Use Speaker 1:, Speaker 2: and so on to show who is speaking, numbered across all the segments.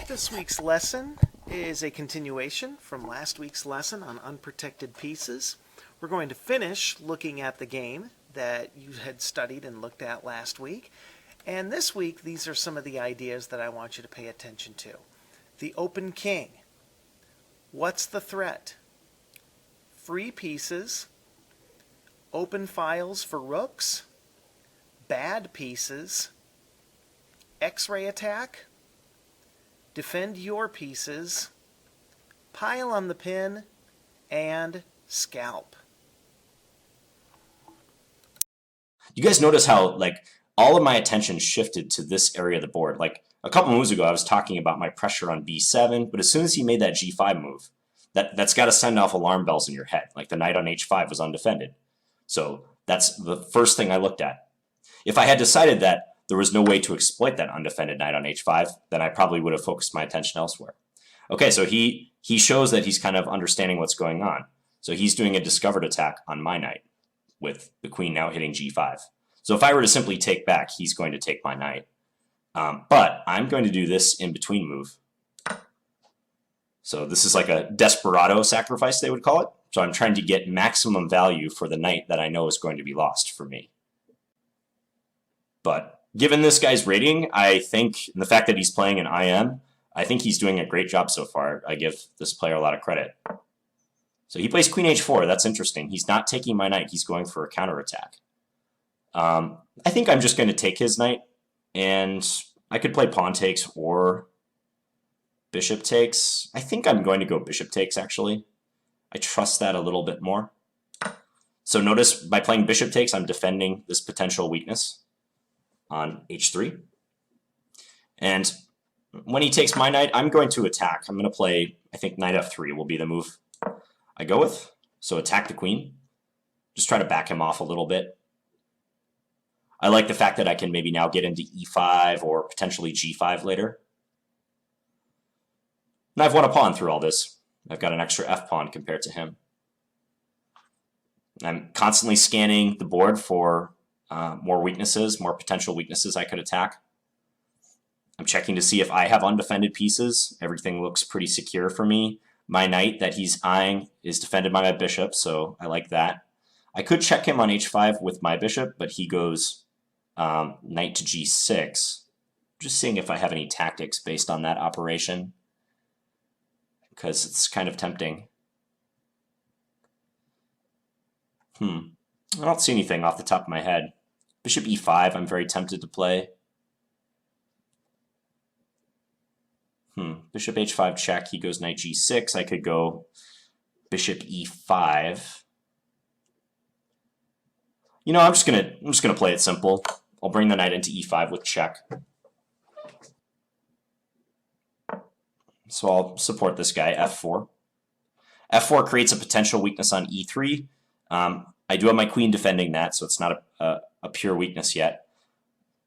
Speaker 1: This week's lesson is a continuation from last week's lesson on unprotected pieces. We're going to finish looking at the game that you had studied and looked at last week. And this week, these are some of the ideas that I want you to pay attention to. The open king. What's the threat? Free pieces. Open files for rooks. Bad pieces. X-ray attack. Defend your pieces, pile on the pin, and scalp.
Speaker 2: You guys notice how all of my attention shifted to this area of the board. Like a couple moves ago, I was talking about my pressure on b7, but as soon as he made that g5 move, that's got to send off alarm bells in your head. Like the knight on h5 was undefended. So that's the first thing I looked at. If I had decided that there was no way to exploit that undefended knight on h5, then I probably would have focused my attention elsewhere. Okay, so he shows that he's kind of understanding what's going on. So he's doing a discovered attack on my knight, with the queen now hitting g5. So if I were to simply take back, he's going to take my knight. But I'm going to do this in-between move. So this is like a desperado sacrifice, they would call it. So I'm trying to get maximum value for the knight that I know is going to be lost for me. But given this guy's rating, I think, and the fact that he's playing an IM, I think he's doing a great job so far. I give this player a lot of credit. So he plays queen h4. That's interesting. He's not taking my knight. He's going for a counterattack. I think I'm just going to take his knight, and I could play pawn takes or bishop takes. I think I'm going to go bishop takes, actually. I trust that a little bit more. So notice by playing bishop takes, I'm defending this potential weakness on h3. And when he takes my knight, I'm going to attack. I'm going to play, I think knight f3 will be the move I go with. So attack the queen. Just try to back him off a little bit. I like the fact that I can maybe now get into e5 or potentially g5 later. And I've won a pawn through all this. I've got an extra f pawn compared to him. I'm constantly scanning the board for more weaknesses, more potential weaknesses I could attack. I'm checking to see if I have undefended pieces. Everything looks pretty secure for me. My knight that he's eyeing is defended by my bishop, so I like that. I could check him on h5 with my bishop, but he goes knight to g6. Just seeing if I have any tactics based on that operation, because it's kind of tempting. I don't see anything off the top of my head. Bishop e5, I'm very tempted to play. Bishop h5 check, he goes knight g6. I could go bishop e5. You know, I'm just gonna play it simple. I'll bring the knight into e5 with check. So I'll support this guy, f4. f4 creates a potential weakness on e3. I do have my queen defending that, so it's not a pure weakness yet.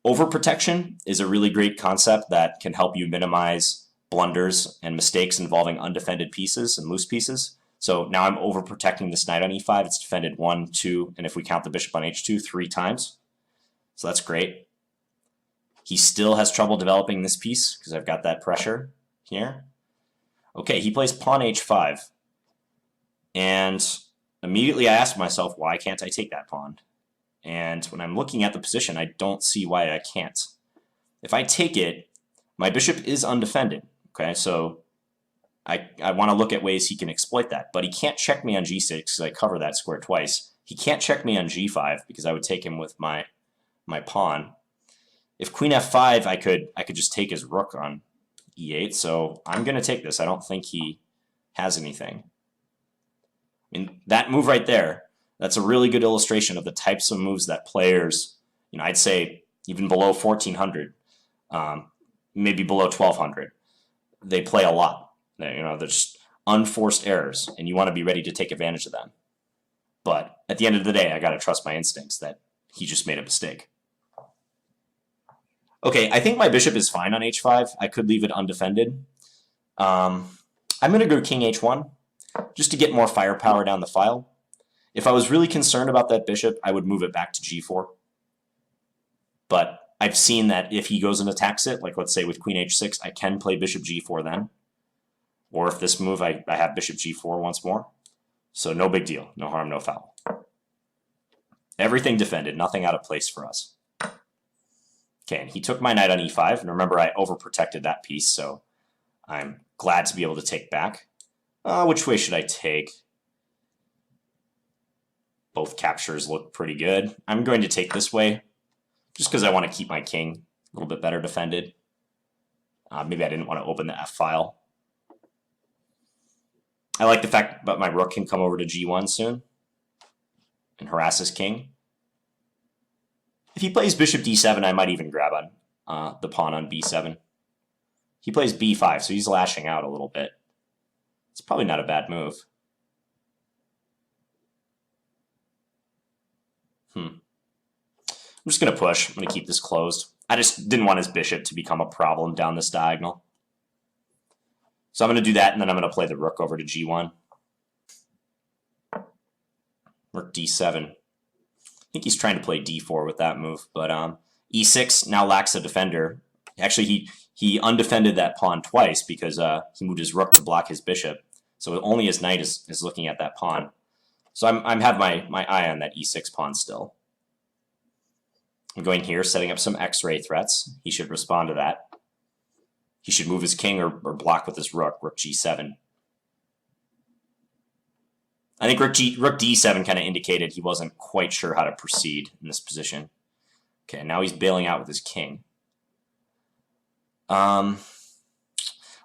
Speaker 2: Overprotection is a really great concept that can help you minimize blunders and mistakes involving undefended pieces and loose pieces. So now I'm overprotecting this knight on e5. It's defended 1, 2, and if we count the bishop on h2, 3 times. So that's great. He still has trouble developing this piece because I've got that pressure here. Okay, he plays pawn h5. And immediately I ask myself, why can't I take that pawn? And when I'm looking at the position, I don't see why I can't. If I take it, my bishop is undefended. Okay, so I want to look at ways he can exploit that. But he can't check me on g6 because I cover that square twice. He can't check me on g5 because I would take him with my pawn. If queen f5, I could just take his rook on e8. So I'm going to take this. I don't think he has anything. I mean, that move right there, that's a really good illustration of the types of moves that players, I'd say even below 1400, maybe below 1200, they play a lot. They're just unforced errors, and you want to be ready to take advantage of them. But at the end of the day, I got to trust my instincts that he just made a mistake. Okay, I think my bishop is fine on h5. I could leave it undefended. I'm going to go king h1 just to get more firepower down the file. If I was really concerned about that bishop, I would move it back to g4. But I've seen that if he goes and attacks it, like let's say with queen h6, I can play bishop g4 then. Or if this move, I have bishop g4 once more. So no big deal. No harm, no foul. Everything defended. Nothing out of place for us. Okay, and he took my knight on e5. And remember, I overprotected that piece, so I'm glad to be able to take back. Which way should I take? Both captures look pretty good. I'm going to take this way, just because I want to keep my king a little bit better defended. Maybe I didn't want to open the F file. I like the fact that my rook can come over to g1 soon and harass his king. If he plays bishop d7, I might even grab on the pawn on b7. He plays b5, so he's lashing out a little bit. It's probably not a bad move. I'm just going to push. I'm going to keep this closed. I just didn't want his bishop to become a problem down this diagonal. So I'm going to do that, and then I'm going to play the rook over to g1. Rook d7. I think he's trying to play d4 with that move, but e6 now lacks a defender. Actually, he undefended that pawn twice because he moved his rook to block his bishop. So only his knight is looking at that pawn. So I'm have my eye on that e6 pawn still. I'm going here, setting up some x-ray threats. He should respond to that. He should move his king or block with his rook g7. I think rook d7 kind of indicated he wasn't quite sure how to proceed in this position. Okay, now he's bailing out with his king. Let's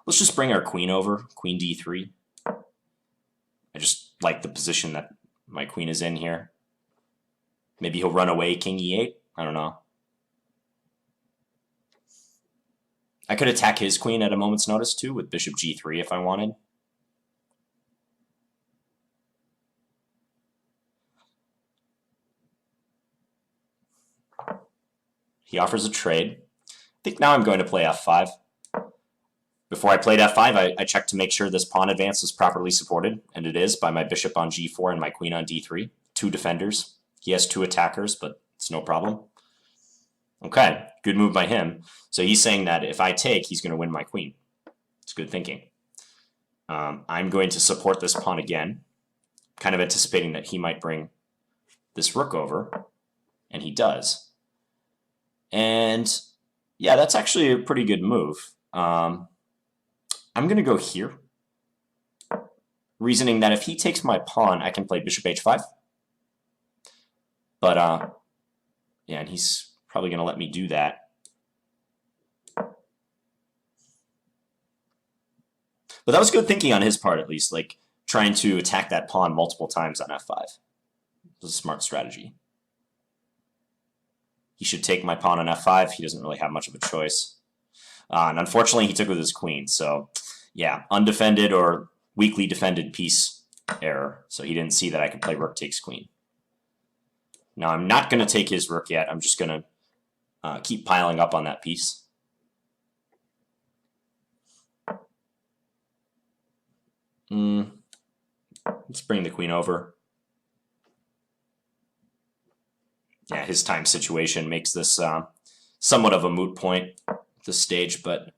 Speaker 2: just bring our queen over, queen d3. I just like the position that my queen is in here. Maybe he'll run away king e8. I don't know. I could attack his queen at a moment's notice too with bishop g3 if I wanted. He offers a trade. I think now I'm going to play f5. Before I played f5, I checked to make sure this pawn advance is properly supported, and it is by my bishop on g4 and my queen on d3. 2 defenders. He has 2 attackers, but it's no problem. Okay, good move by him. So he's saying that if I take, he's going to win my queen. It's good thinking. I'm going to support this pawn again, kind of anticipating that he might bring this rook over, and he does. And yeah, that's actually a pretty good move. I'm going to go here, reasoning that if he takes my pawn, I can play bishop h5. But yeah, and he's probably going to let me do that. But that was good thinking on his part, at least, like trying to attack that pawn multiple times on f5. It was a smart strategy. He should take my pawn on f5. He doesn't really have much of a choice. And unfortunately, he took with his queen. So yeah, undefended or weakly defended piece error. So he didn't see that I could play rook takes queen. Now I'm not going to take his rook yet. I'm just going to keep piling up on that piece. Let's bring the queen over. Yeah, his time situation makes this somewhat of a moot point at this stage, but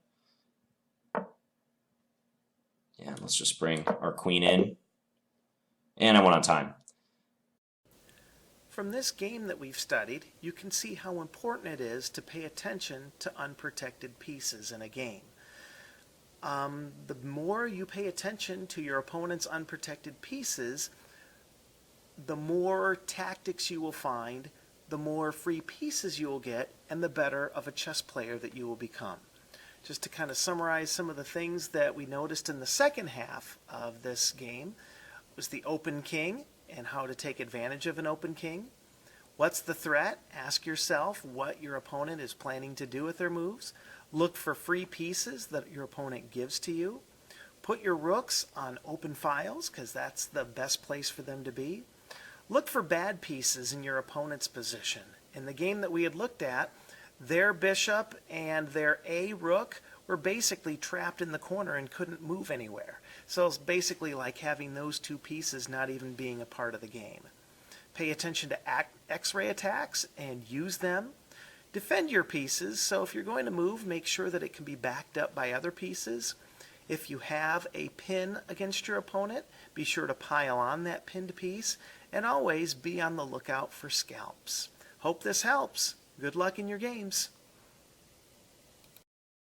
Speaker 2: yeah, let's just bring our queen in. And I went on time.
Speaker 1: From this game that we've studied, you can see how important it is to pay attention to unprotected pieces in a game. The more you pay attention to your opponent's unprotected pieces, the more tactics you will find, the more free pieces you will get, and the better of a chess player that you will become. Just to kind of summarize some of the things that we noticed in the second half of this game was the open king and how to take advantage of an open king. What's the threat? Ask yourself what your opponent is planning to do with their moves. Look for free pieces that your opponent gives to you. Put your rooks on open files because that's the best place for them to be. Look for bad pieces in your opponent's position. In the game that we had looked at, their bishop and their A rook were basically trapped in the corner and couldn't move anywhere. So it's basically like having those 2 pieces not even being a part of the game. Pay attention to X-ray attacks and use them. Defend your pieces, so if you're going to move, make sure that it can be backed up by other pieces. If you have a pin against your opponent, be sure to pile on that pinned piece, and always be on the lookout for scalps. Hope this helps. Good luck in your games.